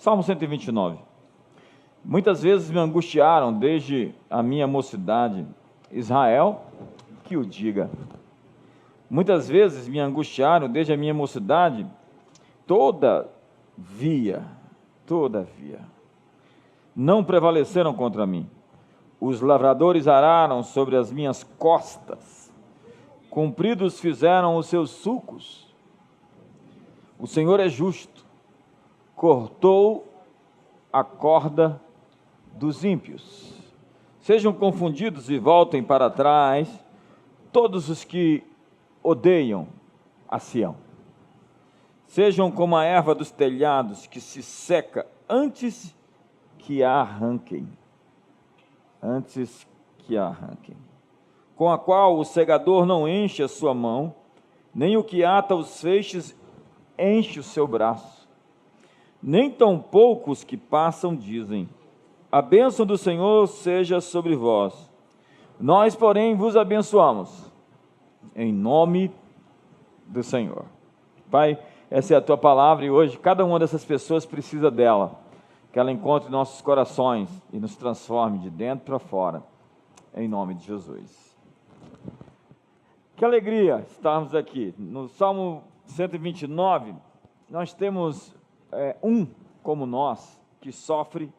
Salmo 129. Muitas vezes me angustiaram desde a minha mocidade. Israel, que o diga. Muitas vezes me angustiaram desde a minha mocidade. Todavia, não prevaleceram contra mim. Os lavradores araram sobre as minhas costas. Compridos fizeram os seus sulcos. O Senhor é justo. Cortou a corda dos ímpios. Sejam confundidos e voltem para trás todos os que odeiam a Sião. Sejam como a erva dos telhados que se seca antes que a arranquem. Com a qual o segador não enche a sua mão, nem o que ata os feixes enche o seu braço. Nem tão poucos que passam dizem: a bênção do Senhor seja sobre vós. Nós, porém, vos abençoamos, em nome do Senhor. Pai, essa é a Tua palavra e hoje cada uma dessas pessoas precisa dela, que ela encontre nossos corações e nos transforme de dentro para fora, em nome de Jesus. Que alegria estarmos aqui. No Salmo 129, nós temos um como nós, que sofre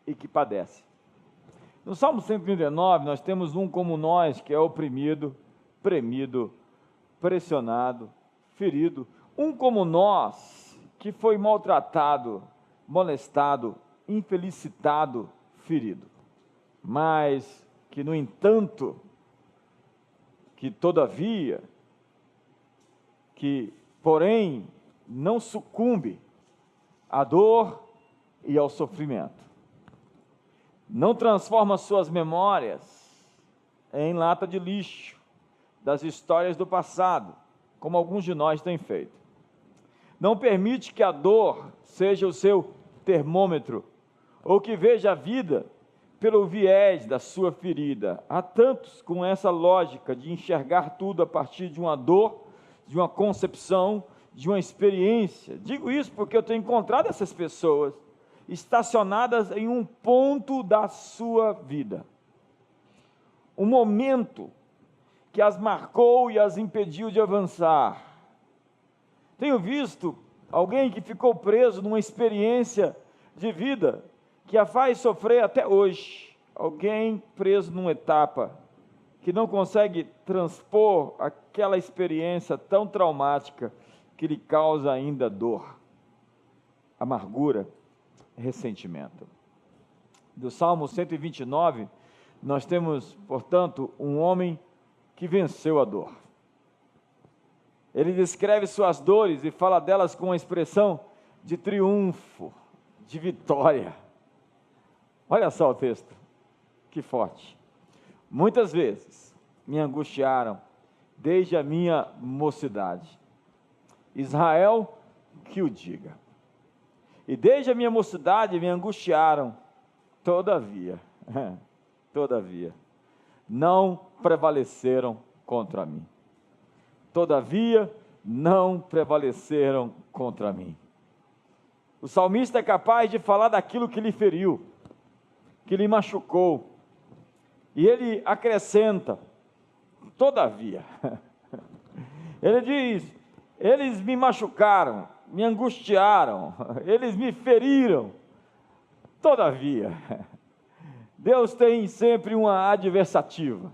e que padece. No Salmo 139, nós temos um como nós, que é oprimido, premido, pressionado, ferido. Um como nós, que foi maltratado, molestado, infelicitado, ferido. Mas que, no entanto, que todavia, que porém não sucumbe à dor e ao sofrimento. Não transforma suas memórias em lata de lixo das histórias do passado, como alguns de nós têm feito. Não permite que a dor seja o seu termômetro, ou que veja a vida pelo viés da sua ferida. Há tantos com essa lógica de enxergar tudo a partir de uma dor, de uma concepção, de uma experiência. Digo isso porque eu tenho encontrado essas pessoas estacionadas em um ponto da sua vida. Um momento que as marcou e as impediu de avançar. Tenho visto alguém que ficou preso numa experiência de vida que a faz sofrer até hoje. Alguém preso numa etapa que não consegue transpor aquela experiência tão traumática que lhe causa ainda dor, amargura, ressentimento. Do Salmo 129, nós temos, portanto, um homem que venceu a dor. Ele descreve suas dores e fala delas com uma expressão de triunfo, de vitória. Olha só o texto, que forte. Muitas vezes me angustiaram desde a minha mocidade. Israel, que o diga. E desde a minha mocidade me angustiaram, todavia, não prevaleceram contra mim. Todavia, não prevaleceram contra mim. O salmista é capaz de falar daquilo que lhe feriu, que lhe machucou, e ele acrescenta, todavia. Ele diz: eles me machucaram, me angustiaram, eles me feriram. Todavia, Deus tem sempre uma adversativa.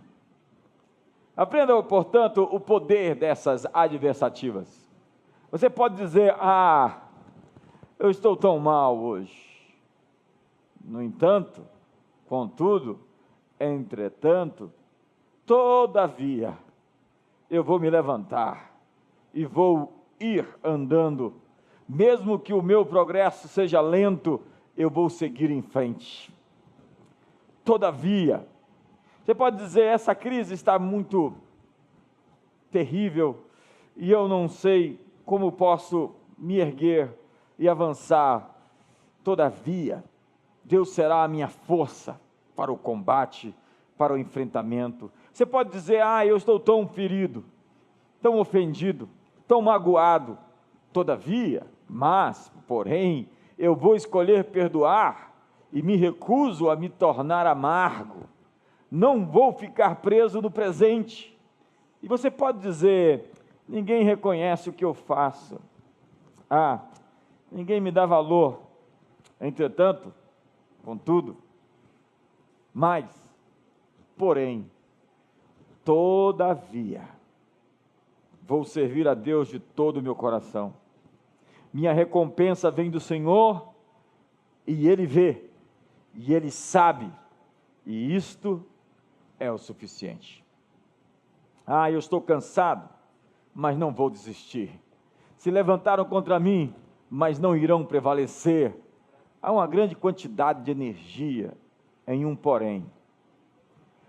Aprenda, portanto, o poder dessas adversativas. Você pode dizer: eu estou tão mal hoje. No entanto, contudo, entretanto, todavia, eu vou me levantar e vou ir andando, mesmo que o meu progresso seja lento, eu vou seguir em frente. Todavia, você pode dizer: essa crise está muito terrível e eu não sei como posso me erguer e avançar. Todavia, Deus será a minha força para o combate, para o enfrentamento. Você pode dizer: eu estou tão ferido, tão ofendido, tão magoado. Todavia, mas, porém, eu vou escolher perdoar e me recuso a me tornar amargo. Não vou ficar preso no presente. E você pode dizer: ninguém reconhece o que eu faço. Ninguém me dá valor. Entretanto, contudo, porém, todavia, vou servir a Deus de todo o meu coração. Minha recompensa vem do Senhor, e Ele vê, e Ele sabe, e isto é o suficiente. Eu estou cansado, mas não vou desistir. Se levantaram contra mim, mas não irão prevalecer. Há uma grande quantidade de energia em um porém.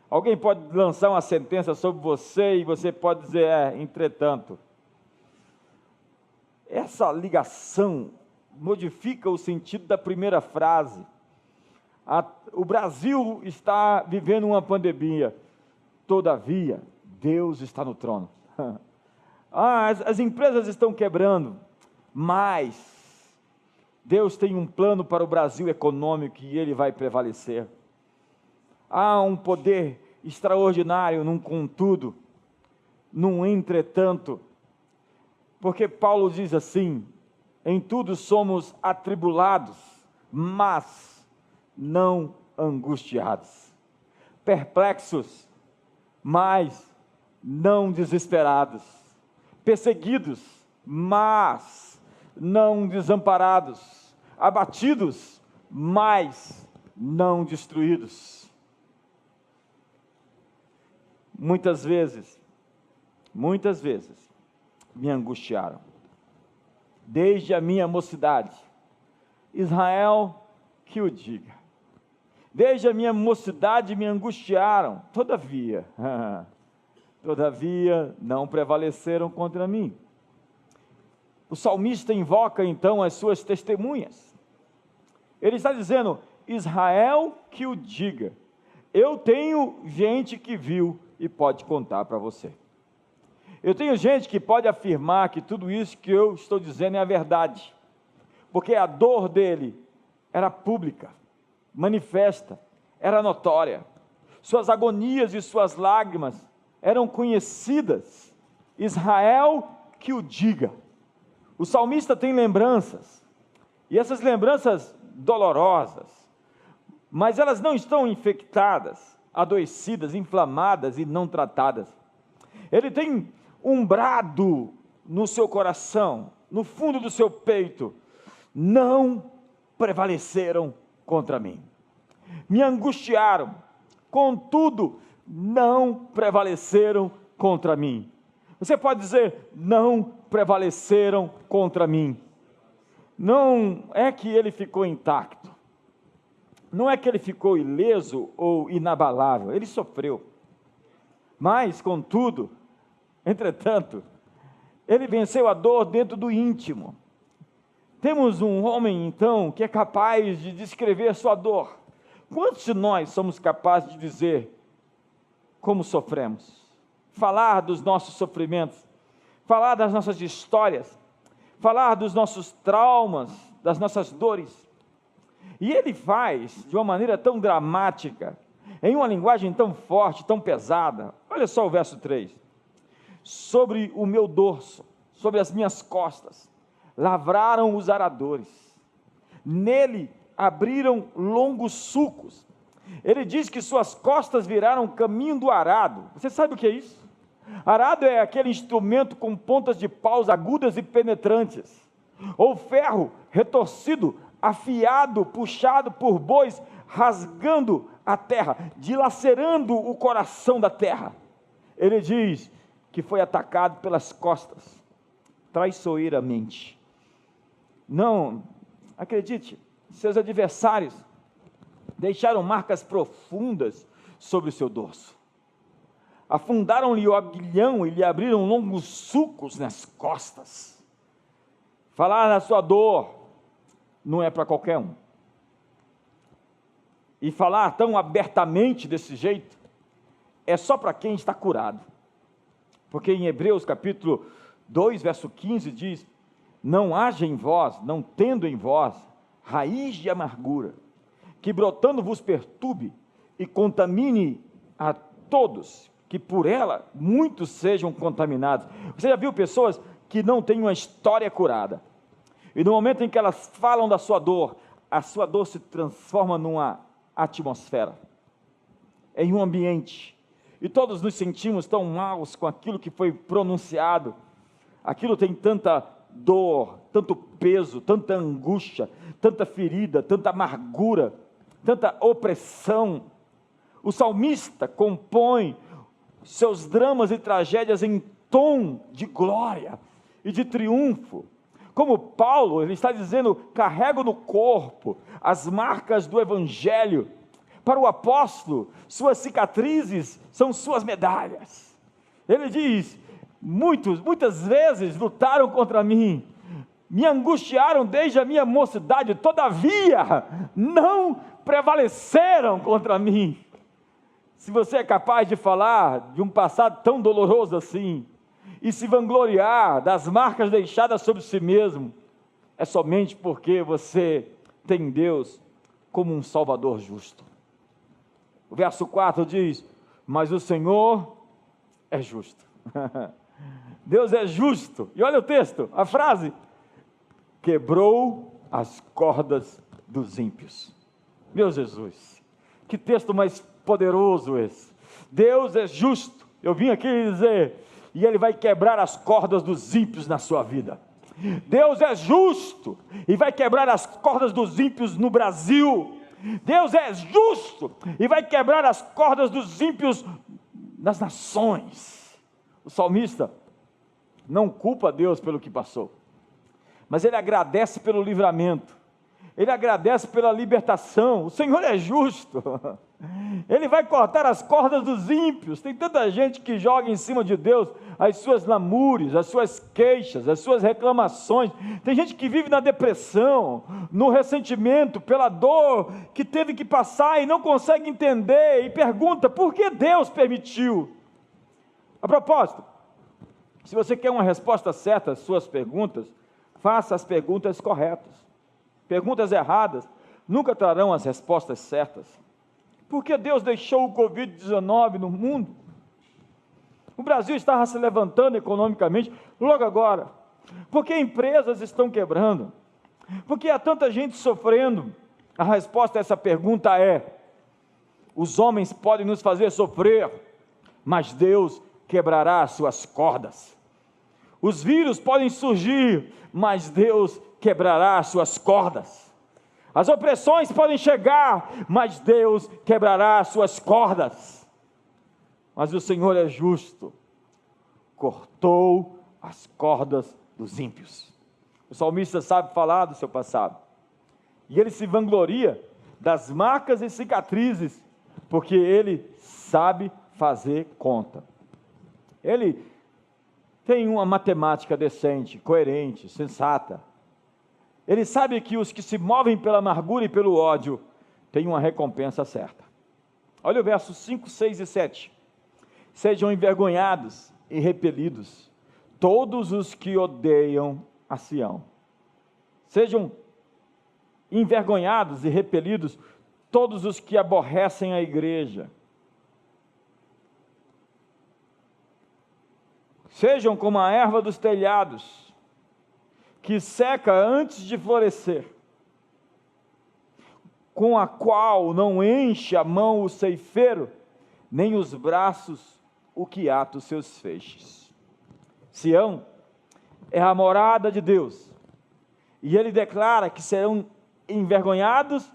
Alguém pode lançar uma sentença sobre você e você pode dizer: entretanto. Essa ligação modifica o sentido da primeira frase. O Brasil está vivendo uma pandemia, todavia, Deus está no trono. As empresas estão quebrando, mas Deus tem um plano para o Brasil econômico e ele vai prevalecer. Há um poder extraordinário num contudo, num entretanto, porque Paulo diz assim: em tudo somos atribulados, mas não angustiados, perplexos, mas não desesperados, perseguidos, mas não desamparados, abatidos, mas não destruídos. Muitas vezes, me angustiaram, desde a minha mocidade. Israel que o diga. Desde a minha mocidade me angustiaram, todavia não prevaleceram contra mim. O salmista invoca então as suas testemunhas. Ele está dizendo: Israel que o diga. Eu tenho gente que viu e pode contar para você. Eu tenho gente que pode afirmar que tudo isso que eu estou dizendo é a verdade, porque a dor dele era pública, manifesta, era notória. Suas agonias e suas lágrimas eram conhecidas. Israel que o diga. O salmista tem lembranças, e essas lembranças dolorosas, mas elas não estão infectadas, adoecidas, inflamadas e não tratadas. Ele tem um brado no seu coração, no fundo do seu peito: não prevaleceram contra mim. Me angustiaram, contudo, não prevaleceram contra mim. Você pode dizer: não prevaleceram contra mim. Não é que ele ficou intacto, não é que ele ficou ileso ou inabalável, ele sofreu. Mas, contudo, entretanto, ele venceu a dor dentro do íntimo. Temos um homem, então, que é capaz de descrever sua dor. Quantos de nós somos capazes de dizer como sofremos? Falar dos nossos sofrimentos, falar das nossas histórias, falar dos nossos traumas, das nossas dores. E ele faz de uma maneira tão dramática, em uma linguagem tão forte, tão pesada. Olha só o verso 3. Sobre o meu dorso, sobre as minhas costas, lavraram os aradores, nele abriram longos sulcos. Ele diz que suas costas viraram caminho do arado. Você sabe o que é isso? Arado é aquele instrumento com pontas de paus agudas e penetrantes, ou ferro retorcido, afiado, puxado por bois, rasgando a terra, dilacerando o coração da terra. Ele diz que foi atacado pelas costas, traiçoeiramente. Não, acredite, seus adversários deixaram marcas profundas sobre o seu dorso. Afundaram-lhe o aguilhão e lhe abriram longos sulcos nas costas. Falar da sua dor não é para qualquer um. E falar tão abertamente desse jeito é só para quem está curado. Porque em Hebreus capítulo 2, verso 15 diz: não haja em vós, não tendo em vós, raiz de amargura, que brotando vos perturbe e contamine a todos, que por ela muitos sejam contaminados. Você já viu pessoas que não têm uma história curada, e no momento em que elas falam da sua dor, a sua dor se transforma numa atmosfera, em um ambiente, e todos nos sentimos tão maus com aquilo que foi pronunciado. Aquilo tem tanta dor, tanto peso, tanta angústia, tanta ferida, tanta amargura, tanta opressão. O salmista compõe seus dramas e tragédias em tom de glória e de triunfo. Como Paulo, ele está dizendo: carrego no corpo as marcas do Evangelho. Para o apóstolo, suas cicatrizes são suas medalhas. Ele diz: muitas vezes lutaram contra mim, me angustiaram desde a minha mocidade, todavia não prevaleceram contra mim. Se você é capaz de falar de um passado tão doloroso assim, e se vangloriar das marcas deixadas sobre si mesmo, é somente porque você tem Deus como um Salvador justo. O verso 4 diz: mas o Senhor é justo. Deus é justo. E olha o texto, a frase: quebrou as cordas dos ímpios. Meu Jesus, que texto mais poderoso esse. Deus é justo. Eu vim aqui dizer, e Ele vai quebrar as cordas dos ímpios na sua vida. Deus é justo e vai quebrar as cordas dos ímpios no Brasil. Deus é justo e vai quebrar as cordas dos ímpios nas nações. O salmista não culpa Deus pelo que passou, mas ele agradece pelo livramento, ele agradece pela libertação. O Senhor é justo, Ele vai cortar as cordas dos ímpios. Tem tanta gente que joga em cima de Deus as suas lamúrias, as suas queixas, as suas reclamações. Tem gente que vive na depressão, no ressentimento, pela dor que teve que passar e não consegue entender, e pergunta: por que Deus permitiu? A propósito, se você quer uma resposta certa às suas perguntas, faça as perguntas corretas. Perguntas erradas nunca trarão as respostas certas. Por que Deus deixou o Covid-19 no mundo? O Brasil estava se levantando economicamente logo agora. Por que empresas estão quebrando? Por que há tanta gente sofrendo? A resposta a essa pergunta é: os homens podem nos fazer sofrer, mas Deus quebrará as suas cordas. Os vírus podem surgir, mas Deus quebrará as suas cordas. As opressões podem chegar, mas Deus quebrará as suas cordas. Mas o Senhor é justo, cortou as cordas dos ímpios. O salmista sabe falar do seu passado, e ele se vangloria das marcas e cicatrizes, porque ele sabe fazer conta. Ele tem uma matemática decente, coerente, sensata. Ele sabe que os que se movem pela amargura e pelo ódio têm uma recompensa certa. Olha o versos 5, 6 e 7. Sejam envergonhados e repelidos todos os que odeiam a Sião. Sejam envergonhados e repelidos todos os que aborrecem a igreja. Sejam como a erva dos telhados, que seca antes de florescer, com a qual não enche a mão o ceifeiro, nem os braços o que ata os seus feixes. Sião é a morada de Deus, e ele declara que serão envergonhados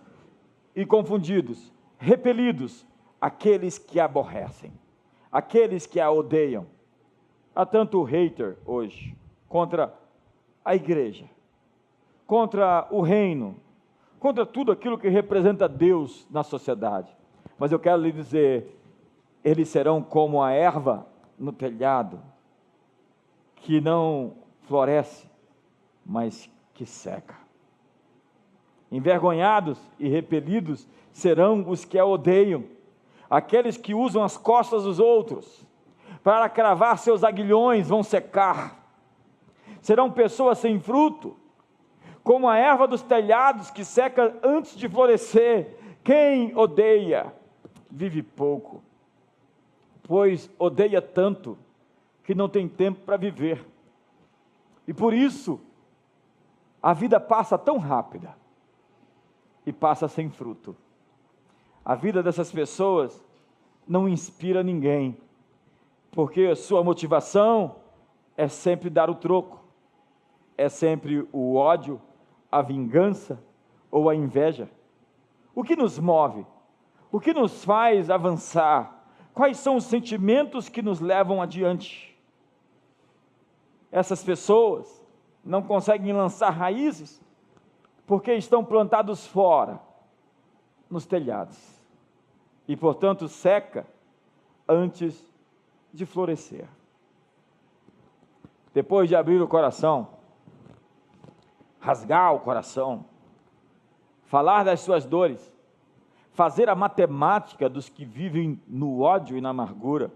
e confundidos, repelidos, aqueles que a aborrecem, aqueles que a odeiam. Há tanto hater hoje contra a igreja, contra o reino, contra tudo aquilo que representa Deus na sociedade. Mas eu quero lhe dizer, eles serão como a erva no telhado, que não floresce, mas que seca. Envergonhados e repelidos serão os que a odeiam, aqueles que usam as costas dos outros para cravar seus aguilhões, vão secar. Serão pessoas sem fruto, como a erva dos telhados que seca antes de florescer. Quem odeia, vive pouco, pois odeia tanto que não tem tempo para viver. E por isso, a vida passa tão rápida e passa sem fruto. A vida dessas pessoas não inspira ninguém, porque a sua motivação é sempre dar o troco, é sempre o ódio, a vingança ou a inveja. O que nos move? O que nos faz avançar? Quais são os sentimentos que nos levam adiante? Essas pessoas não conseguem lançar raízes porque estão plantados fora, nos telhados, e portanto seca antes de florescer. Depois de abrir o coração, rasgar o coração, falar das suas dores, fazer a matemática dos que vivem no ódio e na amargura,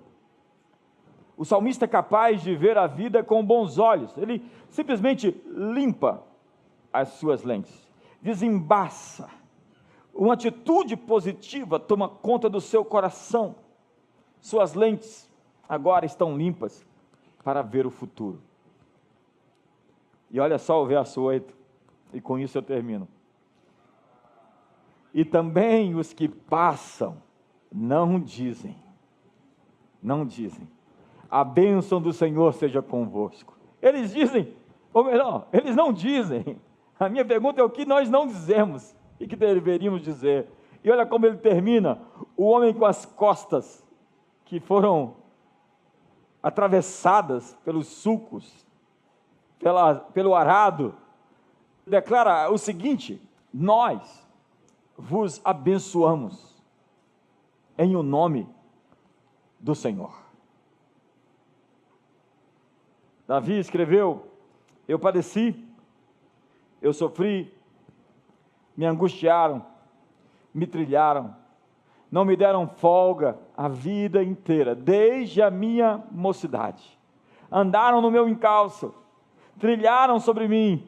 o salmista é capaz de ver a vida com bons olhos. Ele simplesmente limpa as suas lentes, desembaça. Uma atitude positiva toma conta do seu coração. Suas lentes agora estão limpas para ver o futuro. E olha só o verso 8, e com isso eu termino. E também os que passam não dizem, a bênção do Senhor seja convosco. Eles dizem, ou melhor, eles não dizem. A minha pergunta é o que nós não dizemos e que deveríamos dizer. E olha como ele termina: o homem com as costas que foram atravessadas pelos sulcos, pelo arado, declara o seguinte: nós vos abençoamos em o nome do Senhor. Davi escreveu: eu padeci, eu sofri, me angustiaram, me trilharam, não me deram folga a vida inteira, desde a minha mocidade. Andaram no meu encalço, trilharam sobre mim,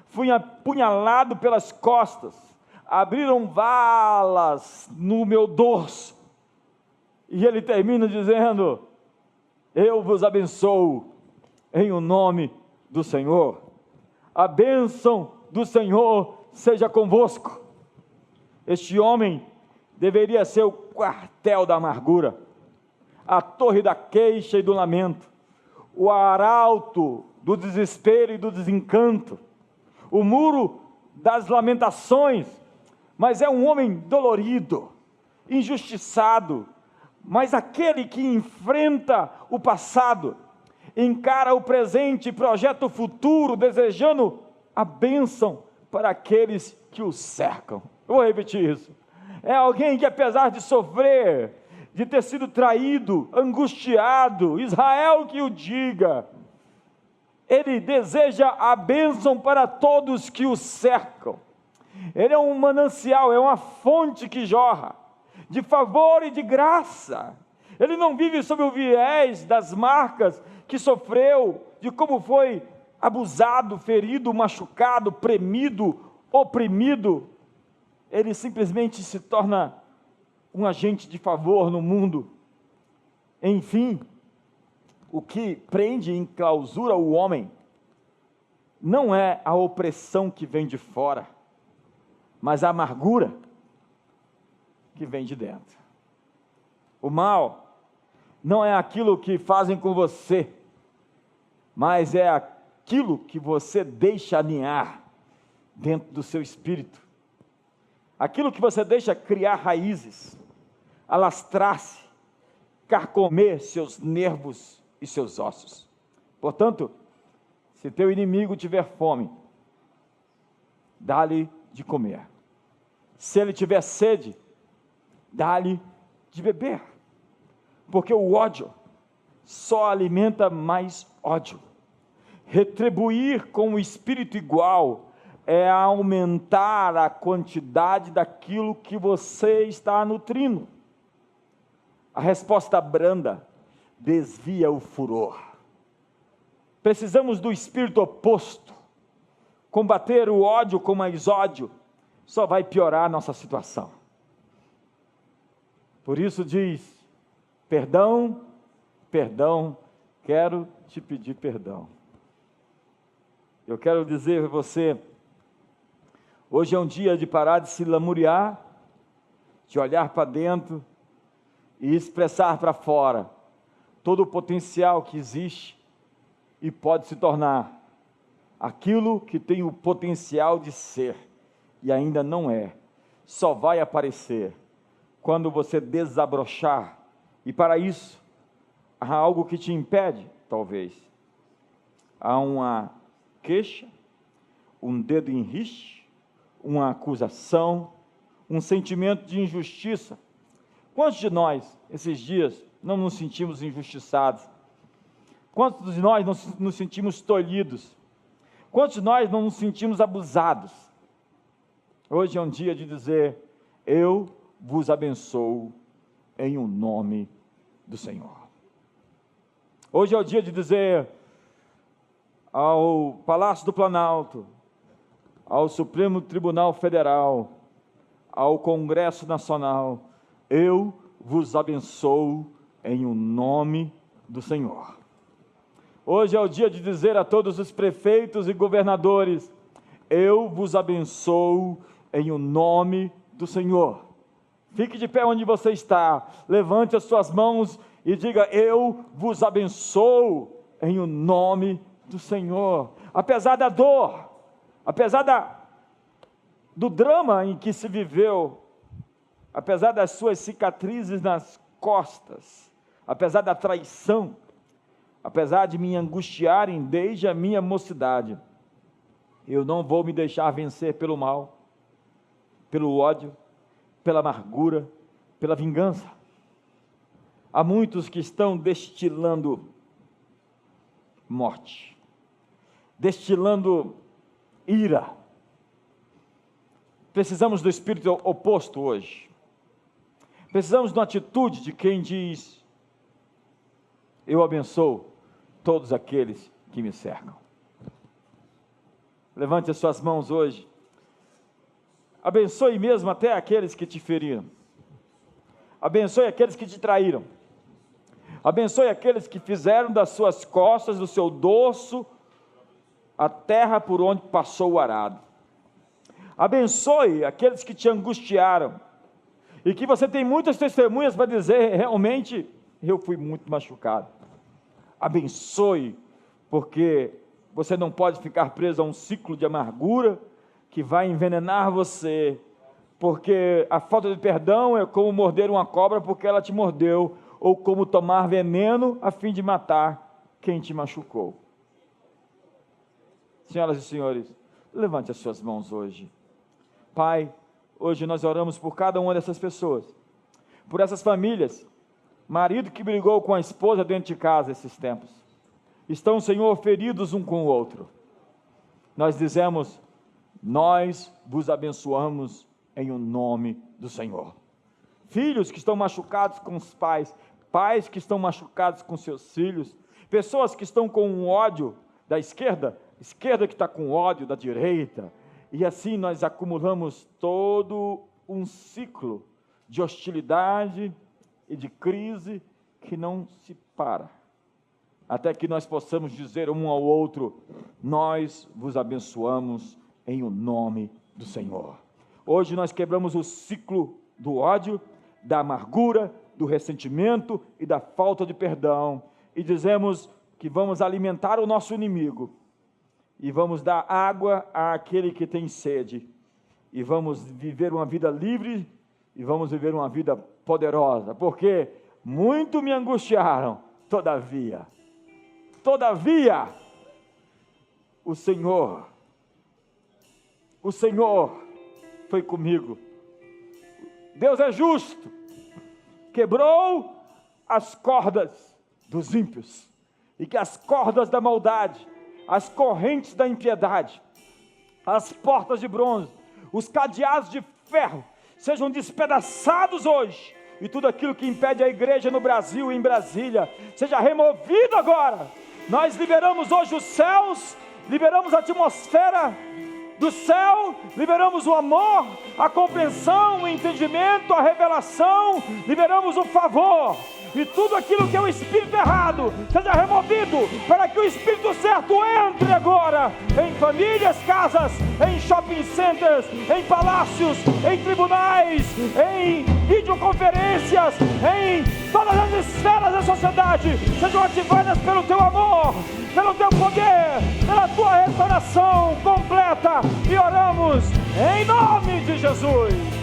fui apunhalado pelas costas, abriram valas no meu dorso. E ele termina dizendo: eu vos abençoo em o nome do Senhor. A bênção do Senhor seja convosco. Este homem deveria ser o quartel da amargura, a torre da queixa e do lamento, o arauto do desespero e do desencanto, o muro das lamentações. Mas é um homem dolorido, injustiçado, mas aquele que enfrenta o passado, encara o presente e projeta o futuro, desejando a bênção para aqueles que o cercam. Eu vou repetir isso. É alguém que, apesar de sofrer, de ter sido traído, angustiado, Israel que o diga, ele deseja a bênção para todos que o cercam. Ele é um manancial, é uma fonte que jorra de favor e de graça. Ele não vive sob o viés das marcas que sofreu, de como foi abusado, ferido, machucado, premido, oprimido. Ele simplesmente se torna um agente de favor no mundo. Enfim, o que prende e enclausura o homem não é a opressão que vem de fora, mas a amargura que vem de dentro. O mal não é aquilo que fazem com você, mas é aquilo que você deixa aninhar dentro do seu espírito, aquilo que você deixa criar raízes, alastrar-se, carcomer seus nervos e seus ossos. Portanto, se teu inimigo tiver fome, dá-lhe de comer. Se ele tiver sede, dá-lhe de beber, porque o ódio só alimenta mais ódio. Retribuir com o espírito igual é aumentar a quantidade daquilo que você está nutrindo. A resposta branda desvia o furor. Precisamos do espírito oposto, combater o ódio com mais ódio, só vai piorar a nossa situação. Por isso diz: perdão, perdão, quero te pedir perdão. Eu quero dizer a você, hoje é um dia de parar de se lamuriar, de olhar para dentro e expressar para fora todo o potencial que existe e pode se tornar aquilo que tem o potencial de ser e ainda não é. Só vai aparecer quando você desabrochar, e para isso há algo que te impede, talvez. Há uma queixa, um dedo em riste, uma acusação, um sentimento de injustiça. Quantos de nós, esses dias, não nos sentimos injustiçados? Quantos de nós não nos sentimos tolhidos? Quantos de nós não nos sentimos abusados? Hoje é um dia de dizer: eu vos abençoo em o nome do Senhor. Hoje é o dia de dizer ao Palácio do Planalto, ao Supremo Tribunal Federal, ao Congresso Nacional: eu vos abençoo em o nome do Senhor. Hoje é o dia de dizer a todos os prefeitos e governadores: eu vos abençoo em o nome do Senhor. Fique de pé onde você está, levante as suas mãos e diga: eu vos abençoo em o nome do Senhor. Apesar da dor, apesar do drama em que se viveu, apesar das suas cicatrizes nas costas, apesar da traição, apesar de me angustiarem desde a minha mocidade, eu não vou me deixar vencer pelo mal, pelo ódio, pela amargura, pela vingança. Há muitos que estão destilando morte, destilando ira. Precisamos do espírito oposto hoje. Precisamos de uma atitude de quem diz: eu abençoo todos aqueles que me cercam. Levante as suas mãos hoje. Abençoe mesmo até aqueles que te feriram. Abençoe aqueles que te traíram. Abençoe aqueles que fizeram das suas costas, do seu dorso, a terra por onde passou o arado. Abençoe aqueles que te angustiaram. E que você tem muitas testemunhas para dizer: realmente, eu fui muito machucado. Abençoe, porque você não pode ficar preso a um ciclo de amargura que vai envenenar você, porque a falta de perdão é como morder uma cobra porque ela te mordeu, ou como tomar veneno a fim de matar quem te machucou. Senhoras e senhores, levante as suas mãos hoje. Pai, hoje nós oramos por cada uma dessas pessoas, por essas famílias, marido que brigou com a esposa dentro de casa esses tempos, estão, Senhor, feridos um com o outro. Nós dizemos: nós vos abençoamos em o nome do Senhor. Filhos que estão machucados com os pais, pais que estão machucados com seus filhos, pessoas que estão com um ódio da esquerda que está com ódio da direita, e assim nós acumulamos todo um ciclo de hostilidade e de crise que não se para, até que nós possamos dizer um ao outro: nós vos abençoamos em o nome do Senhor. Hoje nós quebramos o ciclo do ódio, da amargura, do ressentimento e da falta de perdão, e dizemos que vamos alimentar o nosso inimigo, e vamos dar água àquele que tem sede, e vamos viver uma vida livre, e vamos viver uma vida poderosa, porque muito me angustiaram, todavia, o Senhor foi comigo. Deus é justo, quebrou as cordas dos ímpios, e que as cordas da maldade, as correntes da impiedade, as portas de bronze, os cadeados de ferro, sejam despedaçados hoje, e tudo aquilo que impede a igreja no Brasil e em Brasília, seja removido agora. Nós liberamos hoje os céus, liberamos a atmosfera Do céu, liberamos o amor, a compreensão, o entendimento, a revelação, liberamos o favor. E tudo aquilo que é o espírito errado seja removido, para que o espírito certo entre agora em famílias, casas, em shopping centers, em palácios, em tribunais, em videoconferências, em todas as esferas da sociedade, sejam ativadas pelo teu amor, pelo teu poder, pela tua restauração completa. E oramos em nome de Jesus.